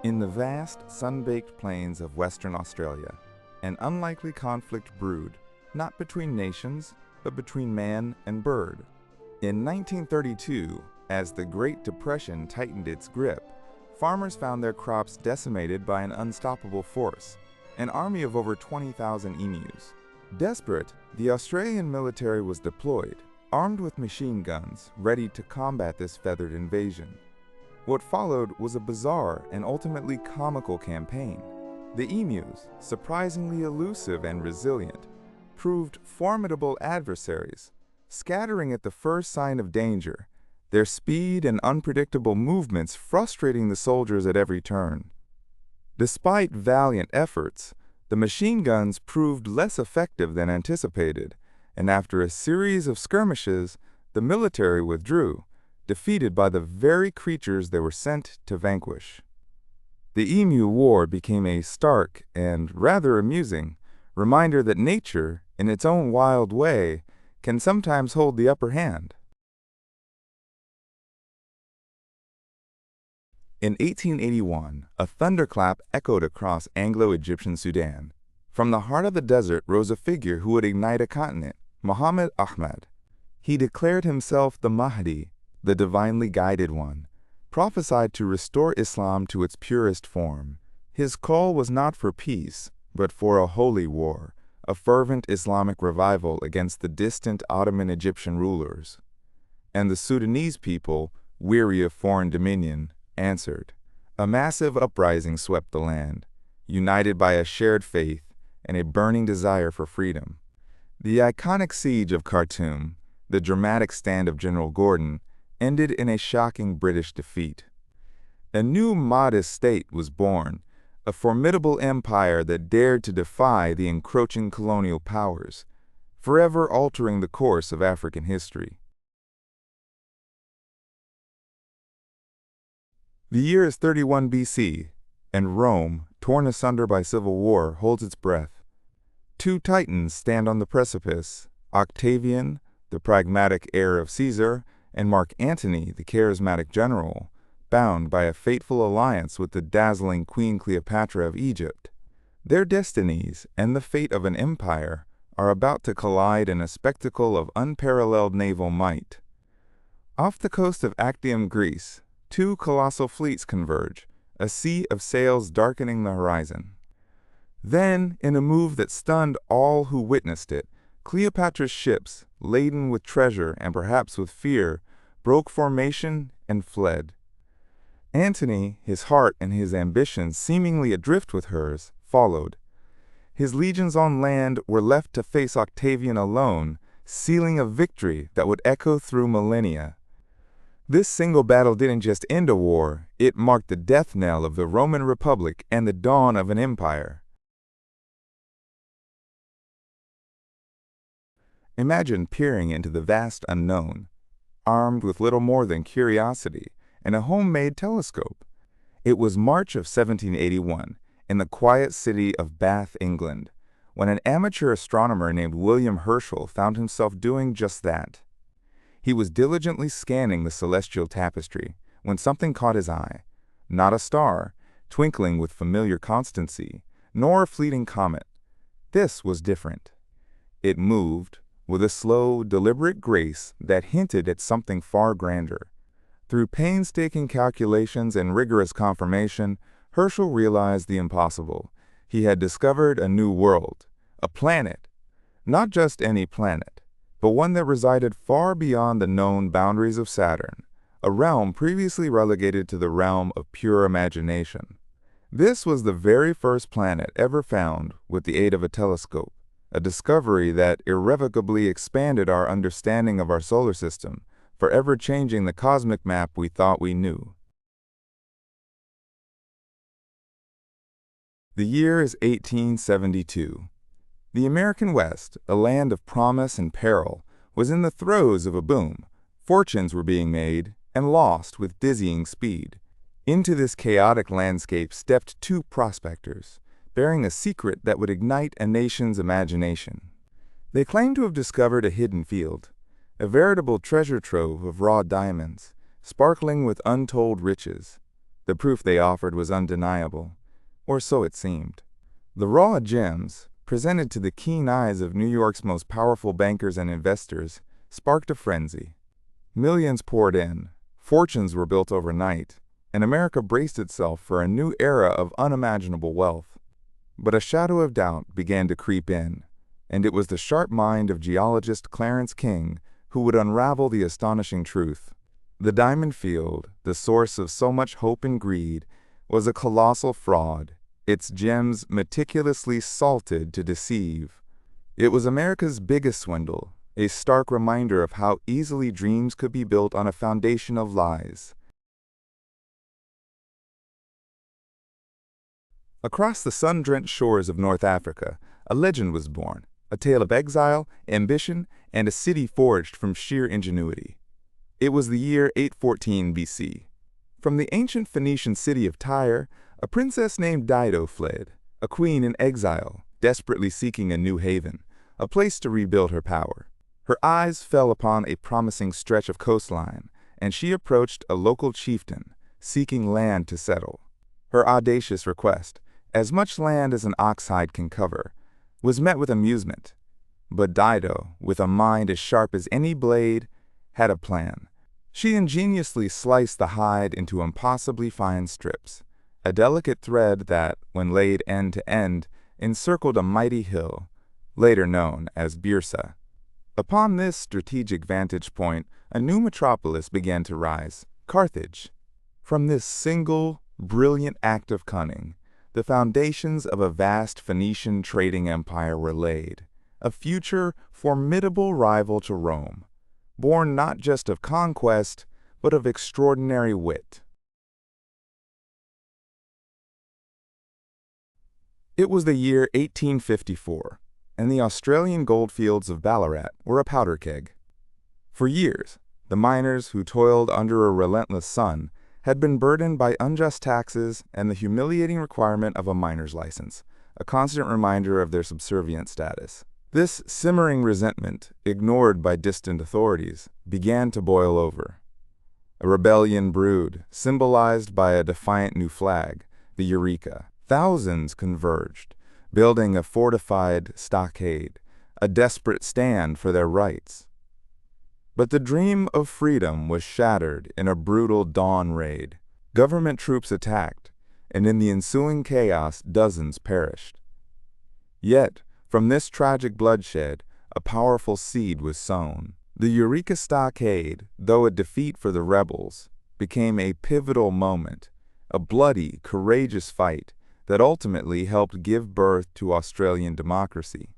In the vast, sun-baked plains of Western Australia, an unlikely conflict brewed, not between nations, but between man and bird. In 1932, as the Great Depression tightened its grip, farmers found their crops decimated by an unstoppable force, an army of over 20,000 emus. Desperate, the Australian military was deployed, armed with machine guns, ready to combat this feathered invasion. What followed was a bizarre and ultimately comical campaign. The emus, surprisingly elusive and resilient, proved formidable adversaries, scattering at the first sign of danger, their speed and unpredictable movements frustrating the soldiers at every turn. Despite valiant efforts, the machine guns proved less effective than anticipated, and after a series of skirmishes, the military withdrew, defeated by the very creatures they were sent to vanquish. The Emu War became a stark and rather amusing reminder that nature, in its own wild way, can sometimes hold the upper hand. In 1881, a thunderclap echoed across Anglo-Egyptian Sudan. From the heart of the desert rose a figure who would ignite a continent, Muhammad Ahmad. He declared himself the Mahdi, the divinely guided one, prophesied to restore Islam to its purest form. His call was not for peace, but for a holy war, a fervent Islamic revival against the distant Ottoman Egyptian rulers. And the Sudanese people, weary of foreign dominion, answered. A massive uprising swept the land, united by a shared faith and a burning desire for freedom. The iconic siege of Khartoum, the dramatic stand of General Gordon, ended in a shocking British defeat. A new Mahdist state was born, a formidable empire that dared to defy the encroaching colonial powers, forever altering the course of African history. The year is 31 BC, and Rome, torn asunder by civil war, holds its breath. Two titans stand on the precipice, Octavian, the pragmatic heir of Caesar, and Mark Antony, the charismatic general, bound by a fateful alliance with the dazzling Queen Cleopatra of Egypt. Their destinies and the fate of an empire are about to collide in a spectacle of unparalleled naval might. Off the coast of Actium, Greece, two colossal fleets converge, a sea of sails darkening the horizon. Then, in a move that stunned all who witnessed it, Cleopatra's ships, laden with treasure and perhaps with fear, broke formation and fled. Antony, his heart and his ambitions seemingly adrift with hers, followed. His legions on land were left to face Octavian alone, sealing a victory that would echo through millennia. This single battle didn't just end a war, it marked the death knell of the Roman Republic and the dawn of an empire. Imagine peering into the vast unknown, armed with little more than curiosity and a homemade telescope. It was March of 1781, in the quiet city of Bath, England, when an amateur astronomer named William Herschel found himself doing just that. He was diligently scanning the celestial tapestry when something caught his eye. Not a star, twinkling with familiar constancy, nor a fleeting comet. This was different. It moved with a slow, deliberate grace that hinted at something far grander. Through painstaking calculations and rigorous confirmation, Herschel realized the impossible. He had discovered a new world, a planet. Not just any planet, but one that resided far beyond the known boundaries of Saturn, a realm previously relegated to the realm of pure imagination. This was the very first planet ever found with the aid of a telescope, a discovery that irrevocably expanded our understanding of our solar system, forever changing the cosmic map we thought we knew. The year is 1872. The American West, a land of promise and peril, was in the throes of a boom. Fortunes were being made and lost with dizzying speed. Into this chaotic landscape stepped two prospectors, bearing a secret that would ignite a nation's imagination. They claimed to have discovered a hidden field, a veritable treasure trove of raw diamonds, sparkling with untold riches. The proof they offered was undeniable, or so it seemed. The raw gems, presented to the keen eyes of New York's most powerful bankers and investors, sparked a frenzy. Millions poured in, fortunes were built overnight, and America braced itself for a new era of unimaginable wealth. But a shadow of doubt began to creep in, and it was the sharp mind of geologist Clarence King who would unravel the astonishing truth. The diamond field, the source of so much hope and greed, was a colossal fraud, its gems meticulously salted to deceive. It was America's biggest swindle, a stark reminder of how easily dreams could be built on a foundation of lies. Across the sun-drenched shores of North Africa, a legend was born, a tale of exile, ambition, and a city forged from sheer ingenuity. It was the year 814 BC. From the ancient Phoenician city of Tyre, a princess named Dido fled, a queen in exile, desperately seeking a new haven, a place to rebuild her power. Her eyes fell upon a promising stretch of coastline, and she approached a local chieftain, seeking land to settle. Her audacious request, as much land as an ox hide can cover, was met with amusement. But Dido, with a mind as sharp as any blade, had a plan. She ingeniously sliced the hide into impossibly fine strips, a delicate thread that, when laid end to end, encircled a mighty hill, later known as Byrsa. Upon this strategic vantage point, a new metropolis began to rise, Carthage. From this single, brilliant act of cunning, the foundations of a vast Phoenician trading empire were laid, a future formidable rival to Rome, born not just of conquest, but of extraordinary wit. It was the year 1854, and the Australian goldfields of Ballarat were a powder keg. For years, the miners who toiled under a relentless sun had been burdened by unjust taxes and the humiliating requirement of a miner's license, a constant reminder of their subservient status. This simmering resentment, ignored by distant authorities, began to boil over. A rebellion brewed, symbolized by a defiant new flag, the Eureka. Thousands converged, building a fortified stockade, a desperate stand for their rights. But the dream of freedom was shattered in a brutal dawn raid. Government troops attacked, and in the ensuing chaos, dozens perished. Yet, from this tragic bloodshed, a powerful seed was sown. The Eureka Stockade, though a defeat for the rebels, became a pivotal moment, a bloody, courageous fight that ultimately helped give birth to Australian democracy.